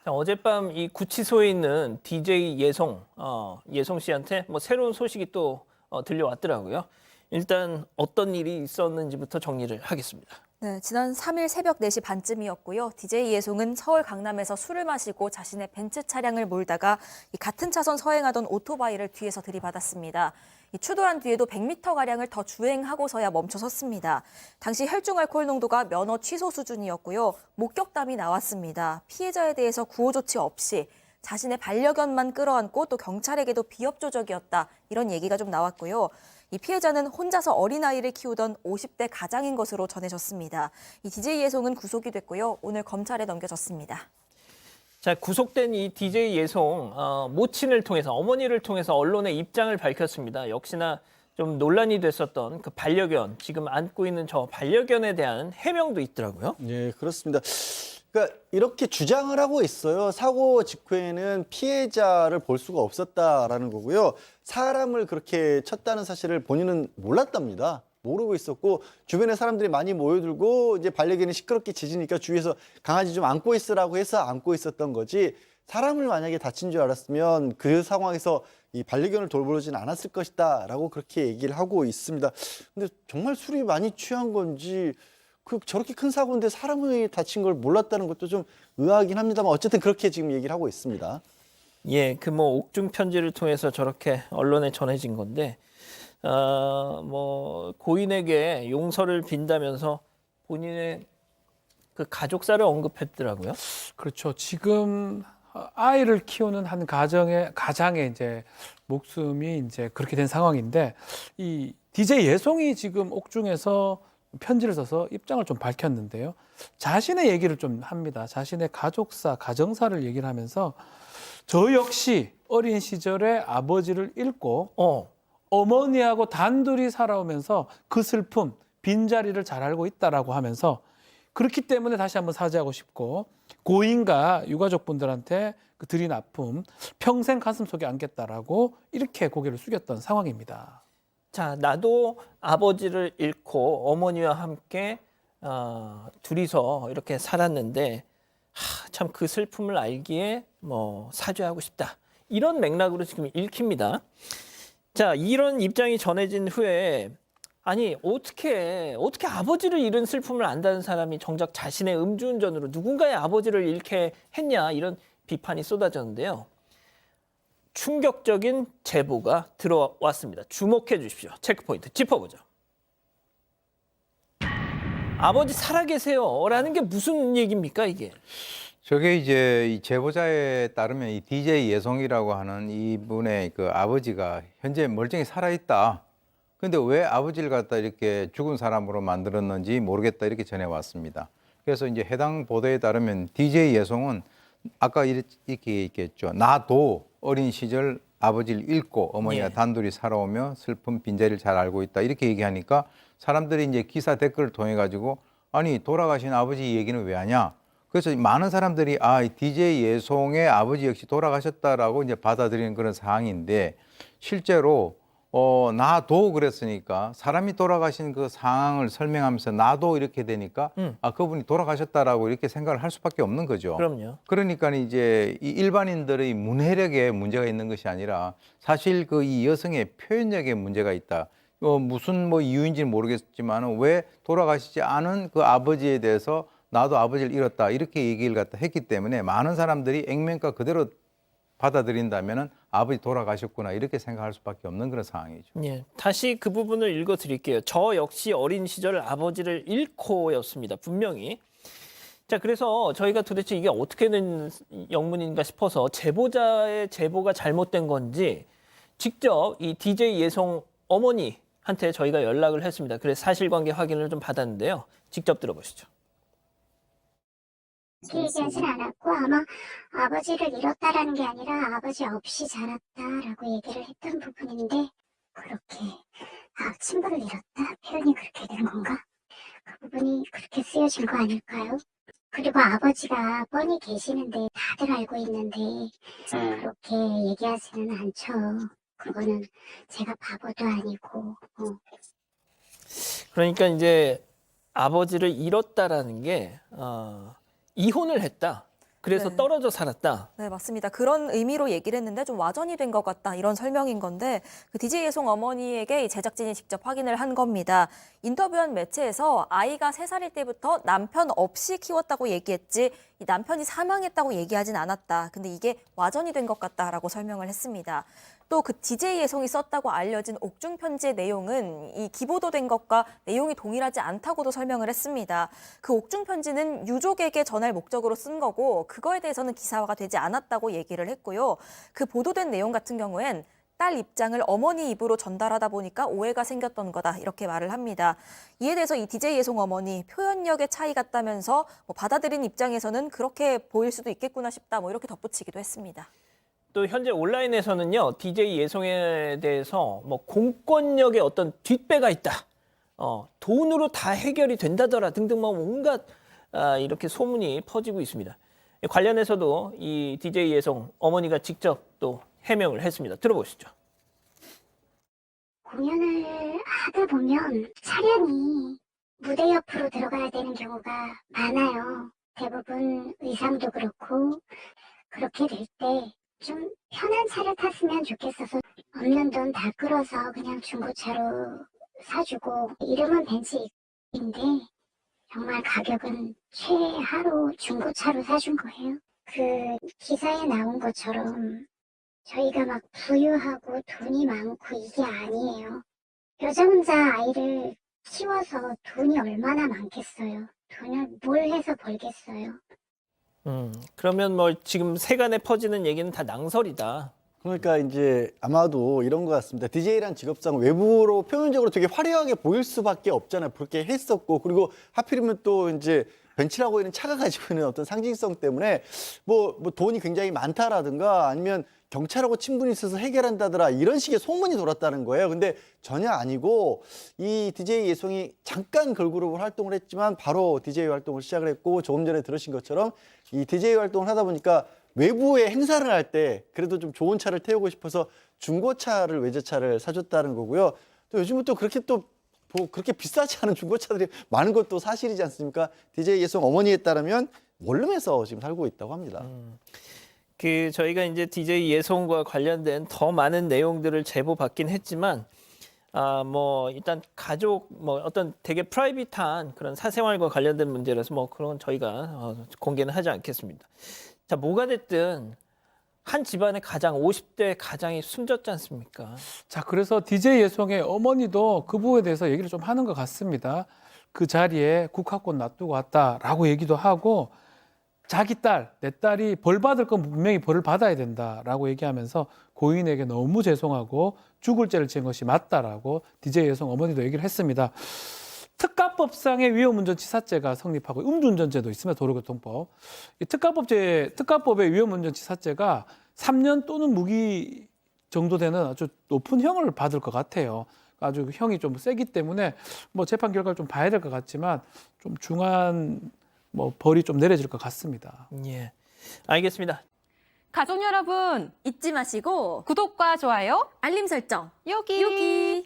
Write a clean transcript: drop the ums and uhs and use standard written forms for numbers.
자, 어젯밤 이 구치소에 있는 DJ 예송 씨한테 뭐 새로운 소식이 또 들려왔더라고요. 일단 어떤 일이 있었는지부터 정리를 하겠습니다. 네, 지난 3일 새벽 4시 반쯤이었고요. DJ 예송은 서울 강남에서 술을 마시고 자신의 벤츠 차량을 몰다가 이 같은 차선 서행하던 오토바이를 뒤에서 들이받았습니다. 추돌한 뒤에도 100m가량을 더 주행하고서야 멈춰섰습니다. 당시 혈중 알코올 농도가 면허 취소 수준이었고요. 목격담이 나왔습니다. 피해자에 대해서 구호 조치 없이 자신의 반려견만 끌어안고 또 경찰에게도 비협조적이었다. 이런 얘기가 좀 나왔고요. 이 피해자는 혼자서 어린아이를 키우던 50대 가장인 것으로 전해졌습니다. 이 DJ 예송은 구속이 됐고요. 오늘 검찰에 넘겨졌습니다. 자, 구속된 이 DJ 예송 모친을 통해서 어머니를 통해서 언론에 입장을 밝혔습니다. 역시나 좀 논란이 됐었던 그 반려견, 지금 안고 있는 저 반려견에 대한 해명도 있더라고요. 예, 그렇습니다. 그러니까 이렇게 주장을 하고 있어요. 사고 직후에는 피해자를 볼 수가 없었다라는 거고요. 사람을 그렇게 쳤다는 사실을 본인은 몰랐답니다. 모르고 있었고 주변에 사람들이 많이 모여들고 이제 반려견이 시끄럽게 짖으니까 주위에서 강아지 좀 안고 있으라고 해서 안고 있었던 거지, 사람을 만약에 다친 줄 알았으면 그 상황에서 이 반려견을 돌보진 않았을 것이다라고 그렇게 얘기를 하고 있습니다. 근데 정말 술이 많이 취한 건지 저렇게 큰 사고인데 사람이 다친 걸 몰랐다는 것도 좀 의아하긴 합니다만 어쨌든 그렇게 지금 얘기를 하고 있습니다. 예, 그 뭐 옥중 편지를 통해서 저렇게 언론에 전해진 건데, 뭐 고인에게 용서를 빈다면서 본인의 그 가족사를 언급했더라고요. 그렇죠. 지금 아이를 키우는 한 가장의 이제 목숨이 이제 그렇게 된 상황인데, 이 DJ 예송이 지금 옥중에서 편지를 써서 입장을 좀 밝혔는데요. 자신의 얘기를 좀 합니다. 자신의 가족사, 가정사를 얘기를 하면서 저 역시 어린 시절에 아버지를 잃고 어머니하고 단둘이 살아오면서 그 슬픔, 빈자리를 잘 알고 있다라고 하면서, 그렇기 때문에 다시 한번 사죄하고 싶고 고인과 유가족분들한테 그 드린 아픔 평생 가슴속에 안겠다라고 이렇게 고개를 숙였던 상황입니다. 자, 나도 아버지를 잃고 어머니와 함께 둘이서 이렇게 살았는데 참 그 슬픔을 알기에 뭐 사죄하고 싶다. 이런 맥락으로 지금 읽힙니다. 자, 이런 입장이 전해진 후에 아니 어떻게 아버지를 잃은 슬픔을 안다는 사람이 정작 자신의 음주운전으로 누군가의 아버지를 잃게 했냐, 이런 비판이 쏟아졌는데요. 충격적인 제보가 들어왔습니다. 주목해 주십시오. 체크포인트 짚어보죠. 아버지 살아계세요 라는 게 무슨 얘기입니까, 이게? 저게 이제 이 제보자에 따르면 이 DJ 예송이라고 하는 이분의 그 아버지가 현재 멀쩡히 살아있다. 근데 왜 아버지를 갖다 이렇게 죽은 사람으로 만들었는지 모르겠다, 이렇게 전해왔습니다. 그래서 이제 해당 보도에 따르면 DJ 예송은 아까 이렇게 얘기했죠. 나도 어린 시절 아버지를 잃고 어머니가 단둘이 살아오며 슬픈 빈자리를 잘 알고 있다, 이렇게 얘기하니까 사람들이 이제 기사 댓글을 통해 가지고 아니 돌아가신 아버지 얘기는 왜 하냐. 그래서 많은 사람들이 DJ 예송의 아버지 역시 돌아가셨다라고 이제 받아들이는 그런 상황인데, 실제로 나도 그랬으니까 사람이 돌아가신 그 상황을 설명하면서 나도 이렇게 되니까 그분이 돌아가셨다라고 이렇게 생각을 할 수밖에 없는 거죠. 그럼요. 그러니까 이제 이 일반인들의 문해력에 문제가 있는 것이 아니라 사실 그 이 여성의 표현력에 문제가 있다. 무슨 뭐 이유인지는 모르겠지만 왜 돌아가시지 않은 그 아버지에 대해서 나도 아버지를 잃었다, 이렇게 얘기를 갖다 했기 때문에 많은 사람들이 액면가 그대로 받아들인다면은 아버지 돌아가셨구나, 이렇게 생각할 수밖에 없는 그런 상황이죠. 예, 다시 그 부분을 읽어드릴게요. 저 역시 어린 시절 아버지를 잃고였습니다. 분명히. 자, 그래서 저희가 도대체 이게 어떻게 된 영문인가 싶어서 제보자의 제보가 잘못된 건지 직접 이 DJ 예송 어머니한테 저희가 연락을 했습니다. 그래서 사실관계 확인을 좀 받았는데요. 직접 들어보시죠. 피해자는 않았고 아마 아버지를 잃었다라는 게 아니라 아버지 없이 자랐다라고 얘기를 했던 부분인데, 그렇게 친부를 잃었다 표현이 그렇게 된 건가? 그 부분이 그렇게 쓰여진 거 아닐까요? 그리고 아버지가 뻔히 계시는데 다들 알고 있는데 그렇게 얘기하지는 않죠. 그거는 제가 바보도 아니고. 그러니까 이제 아버지를 잃었다라는 게 이혼을 했다. 그래서 네. 떨어져 살았다. 네, 맞습니다. 그런 의미로 얘기를 했는데 좀 와전이 된 것 같다 이런 설명인 건데 그 DJ 예송 어머니에게 이 제작진이 직접 확인을 한 겁니다. 인터뷰한 매체에서 아이가 3살일 때부터 남편 없이 키웠다고 얘기했지 이 남편이 사망했다고 얘기하진 않았다. 근데 이게 와전이 된 것 같다라고 설명을 했습니다. 또 그 DJ 예송이 썼다고 알려진 옥중 편지의 내용은 이 기보도된 것과 내용이 동일하지 않다고도 설명을 했습니다. 그 옥중 편지는 유족에게 전할 목적으로 쓴 거고 그거에 대해서는 기사화가 되지 않았다고 얘기를 했고요. 그 보도된 내용 같은 경우엔 딸 입장을 어머니 입으로 전달하다 보니까 오해가 생겼던 거다 이렇게 말을 합니다. 이에 대해서 이 DJ 예송 어머니 표현력의 차이 같다면서 받아들인 입장에서는 그렇게 보일 수도 있겠구나 싶다 이렇게 덧붙이기도 했습니다. 또 현재 온라인에서는요, DJ 예송에 대해서 뭐 공권력의 어떤 뒷배가 있다. 돈으로 다 해결이 된다더라 등등 뭐 온갖 이렇게 소문이 퍼지고 있습니다. 관련해서도 이 DJ 예송 어머니가 직접 또 해명을 했습니다. 들어보시죠. 공연을 하다 보면 차량이 무대 옆으로 들어가야 되는 경우가 많아요. 대부분 의상도 그렇고 그렇게 될 때 좀 편한 차를 탔으면 좋겠어서 없는 돈 다 끌어서 그냥 중고차로 사주고 이름은 벤츠인데 정말 가격은 최하로 중고차로 사준 거예요. 그 기사에 나온 것처럼 저희가 막 부유하고 돈이 많고 이게 아니에요. 여자 혼자 아이를 키워서 돈이 얼마나 많겠어요. 돈을 뭘 해서 벌겠어요. 그러면 뭐 지금 세간에 퍼지는 얘기는 다 낭설이다. 그러니까 이제 아마도 이런 것 같습니다. DJ란 직업상 외부로 표면적으로 되게 화려하게 보일 수밖에 없잖아요. 그렇게 했었고 그리고 하필이면 또 이제 벤츠라고 있는 차가 가지고 있는 어떤 상징성 때문에 뭐 돈이 굉장히 많다라든가 아니면 경찰하고 친분이 있어서 해결한다더라 이런 식의 소문이 돌았다는 거예요. 근데 전혀 아니고 이 DJ 예송이 잠깐 걸그룹으로 활동을 했지만 바로 DJ 활동을 시작을 했고 조금 전에 들으신 것처럼 이 DJ 활동을 하다 보니까 외부에 행사를 할 때 그래도 좀 좋은 차를 태우고 싶어서 중고차를 외제차를 사줬다는 거고요. 또 요즘은 또 그렇게 또 뭐 그렇게 비싸지 않은 중고차들이 많은 것도 사실이지 않습니까? DJ 예송 어머니에 따르면 원룸에서 지금 살고 있다고 합니다. 그 저희가 이제 DJ 예송과 관련된 더 많은 내용들을 제보 받긴 했지만 뭐 일단 가족 뭐 어떤 되게 프라이빗한 그런 사생활과 관련된 문제라서 뭐 그런 건 저희가 공개는 하지 않겠습니다. 자, 뭐가 됐든 한 집안의 가장 50대 가장이 숨졌지 않습니까? 자, 그래서 DJ 예송의 어머니도 그 부분에 대해서 얘기를 좀 하는 것 같습니다. 그 자리에 국화꽃 놔두고 왔다라고 얘기도 하고 자기 딸, 내 딸이 벌 받을 건 분명히 벌을 받아야 된다라고 얘기하면서 고인에게 너무 죄송하고 죽을 죄를 지은 것이 맞다라고 DJ 예송 어머니도 얘기를 했습니다. 특가법상의 위험운전치사죄가 성립하고 음주운전죄도 있습니다. 도로교통법. 이 특가법의 위험운전치사죄가 3년 또는 무기 정도 되는 아주 높은 형을 받을 것 같아요. 아주 형이 좀 세기 때문에 뭐 재판 결과를 좀 봐야 될 것 같지만 좀 중한 뭐 벌이 좀 내려질 것 같습니다. 예, 알겠습니다. 가족 여러분, 잊지 마시고 구독과 좋아요 알림 설정 여기.